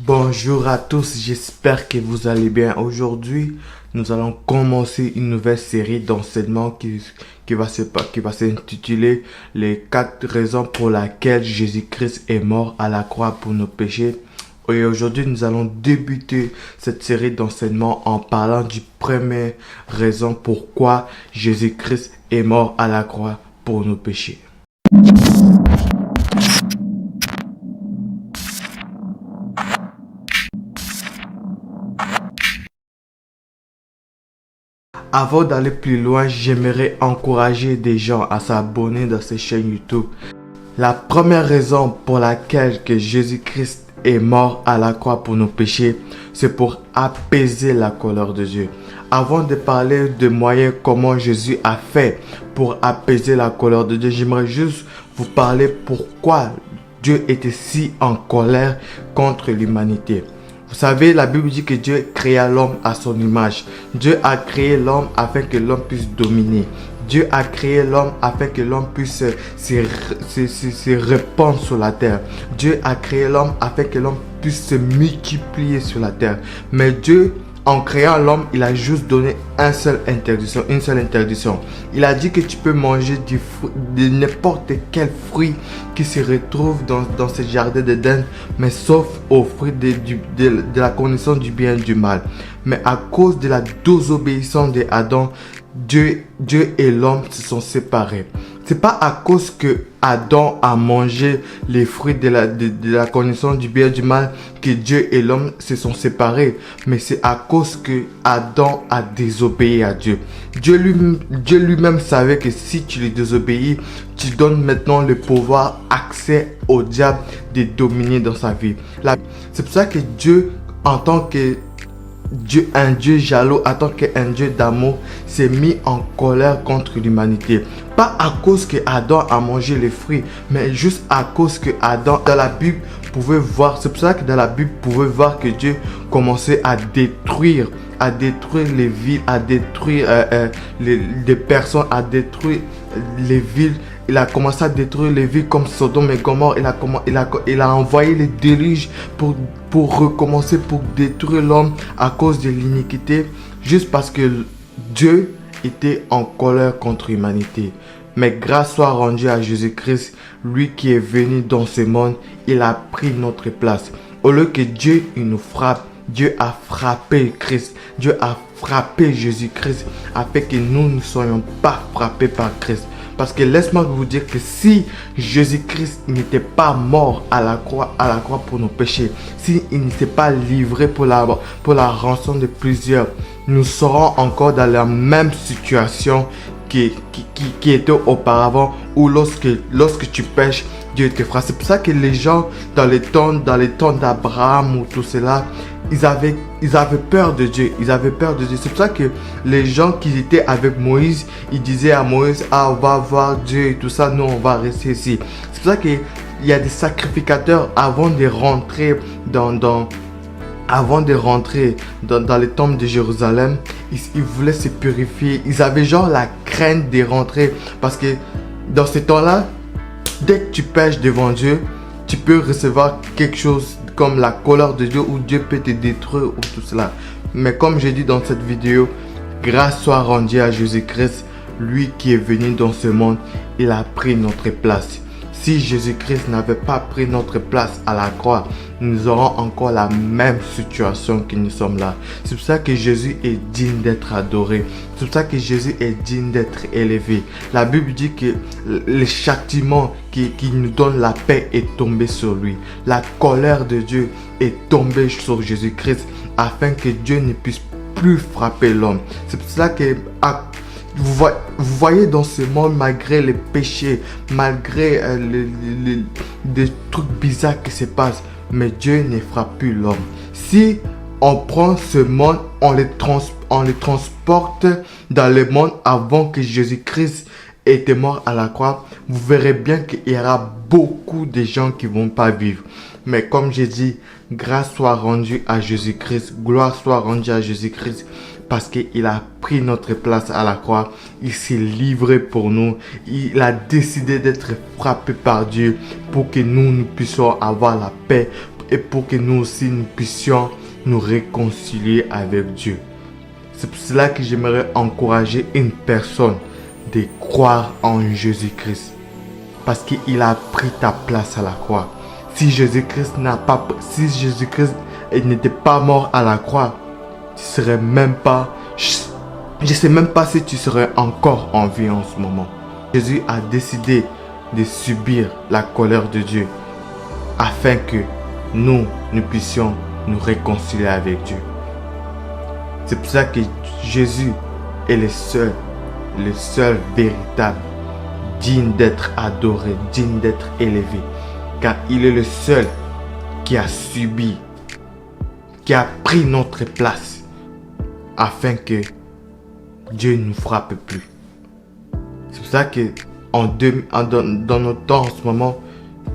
Bonjour à tous, j'espère que vous allez bien. Aujourd'hui, nous allons commencer une nouvelle série d'enseignements qui va s'intituler les 4 raisons pour lesquelles Jésus-Christ est mort à la croix pour nos péchés. Et aujourd'hui, nous allons débuter cette série d'enseignements en parlant du premier raison pourquoi Jésus-Christ est mort à la croix pour nos péchés. Avant d'aller plus loin, j'aimerais encourager des gens à s'abonner dans cette chaîne YouTube. La première raison pour laquelle que Jésus-Christ est mort à la croix pour nos péchés, c'est pour apaiser la colère de Dieu. Avant de parler de moyens comment Jésus a fait pour apaiser la colère de Dieu, j'aimerais juste vous parler pourquoi Dieu était si en colère contre l'humanité. Vous savez, la Bible dit que Dieu créa l'homme à son image. Dieu a créé l'homme afin que l'homme puisse dominer. Dieu a créé l'homme afin que l'homme puisse se répandre sur la terre. Dieu a créé l'homme afin que l'homme puisse se multiplier sur la terre. Mais Dieu, en créant l'homme, il a juste donné une seule interdiction. Il a dit que tu peux manger de n'importe quel fruit qui se retrouve dans ce jardin d'Éden, mais sauf au fruit de la connaissance du bien et du mal. Mais à cause de la désobéissance d'Adam, Dieu et l'homme se sont séparés. C'est pas à cause que Adam a mangé les fruits de la connaissance du bien et du mal que Dieu et l'homme se sont séparés, mais c'est à cause que Adam a désobéi à Dieu. Dieu lui-même savait que si tu lui désobéis, tu donnes maintenant le pouvoir, accès au diable de dominer dans sa vie. C'est pour ça que Dieu, en tant que un Dieu jaloux, en tant qu'un Dieu d'amour, s'est mis en colère contre l'humanité. Pas à cause que Adam a mangé les fruits, mais juste à cause que Adam, dans la Bible, pouvait voir. C'est pour ça que dans la Bible, pouvait voir que Dieu commençait à détruire les villes, à détruire les personnes, à détruire les villes. Il a commencé à détruire les villes comme Sodome et Gomorrhe. Il a envoyé les déluges pour recommencer, pour détruire l'homme à cause de l'iniquité, juste parce que Dieu était en colère contre l'humanité. Mais grâce soit rendue à Jésus-Christ, lui qui est venu dans ce monde, il a pris notre place. Au lieu que Dieu il nous frappe, Dieu a frappé Christ. Dieu a frappé Jésus-Christ afin que nous ne soyons pas frappés par Christ. Parce que laisse-moi vous dire que si Jésus-Christ n'était pas mort à la croix pour nos péchés, s'il n'était pas livré pour la rançon de plusieurs, nous serons encore dans la même situation qui était auparavant, où lorsque tu pêches, Dieu te frappe. C'est pour ça que les gens dans les temps d'Abraham ou tout cela, ils avaient peur de Dieu. C'est pour ça que les gens qui étaient avec Moïse, ils disaient à Moïse, on va voir Dieu et tout ça, nous on va rester ici. C'est pour ça qu'il y a des sacrificateurs avant de rentrer dans les temples de Jérusalem. Ils voulaient se purifier. Ils avaient genre la crainte de rentrer, parce que dans ce temps-là, dès que tu pèches devant Dieu, tu peux recevoir quelque chose comme la colère de Dieu, ou Dieu peut te détruire ou tout cela. Mais comme j'ai dit dans cette vidéo, grâce soit rendue à Jésus-Christ, lui qui est venu dans ce monde, il a pris notre place. Si Jésus-Christ n'avait pas pris notre place à la croix, nous aurons encore la même situation que nous sommes là. C'est pour ça que Jésus est digne d'être adoré. C'est pour ça que Jésus est digne d'être élevé. La Bible dit que le châtiment qui nous donne la paix est tombé sur lui. La colère de Dieu est tombée sur Jésus-Christ afin que Dieu ne puisse plus frapper l'homme. C'est pour ça que vous voyez dans ce monde, malgré les péchés, malgré des trucs bizarres qui se passent, mais Dieu ne frappe plus l'homme. Si on prend ce monde, on les transporte dans le monde avant que Jésus-Christ était mort à la croix, vous verrez bien qu'il y aura beaucoup de gens qui ne vont pas vivre. Mais comme j'ai dit, grâce soit rendue à Jésus-Christ, gloire soit rendue à Jésus-Christ, parce qu'il a pris notre place à la croix. Il s'est livré pour nous. Il a décidé d'être frappé par Dieu pour que nous puissions avoir la paix et pour que nous aussi nous puissions nous réconcilier avec Dieu. C'est pour cela que j'aimerais encourager une personne de croire en Jésus-Christ. Parce qu'il a pris ta place à la croix. Si Jésus-Christ n'était pas mort à la croix, tu serais même pas... Je ne sais même pas si tu serais encore en vie en ce moment. Jésus a décidé de subir la colère de Dieu afin que nous puissions nous réconcilier avec Dieu. C'est pour ça que Jésus est le seul véritable, digne d'être adoré, digne d'être élevé. Car il est le seul qui a subi, qui a pris notre place afin que Dieu ne nous frappe plus. C'est pour ça que dans notre temps en ce moment,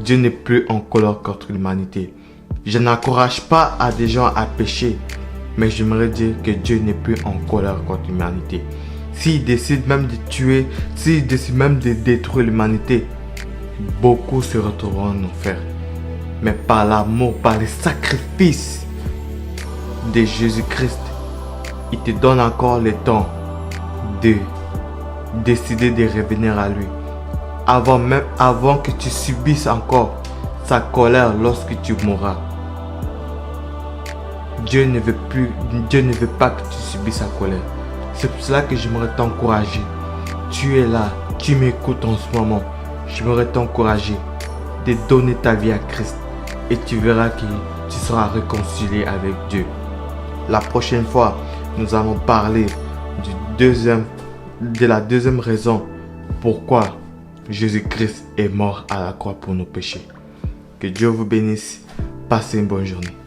Dieu n'est plus en colère contre l'humanité. Je n'encourage pas à des gens à pécher, mais j'aimerais dire que Dieu n'est plus en colère contre l'humanité. S'il décide même de tuer, s'il décide même de détruire l'humanité, beaucoup se retrouveront en enfer. Mais par l'amour, par le sacrifice de Jésus-Christ, il te donne encore le temps de décider de revenir à lui. Avant que tu subisses encore sa colère lorsque tu mourras. Dieu ne veut pas que tu subisses sa colère. C'est pour cela que j'aimerais t'encourager. Tu es là, tu m'écoutes en ce moment. J'aimerais t'encourager de donner ta vie à Christ. Et tu verras que tu seras réconcilié avec Dieu. La prochaine fois, nous allons parler de la deuxième raison pourquoi Jésus-Christ est mort à la croix pour nos péchés. Que Dieu vous bénisse. Passez une bonne journée.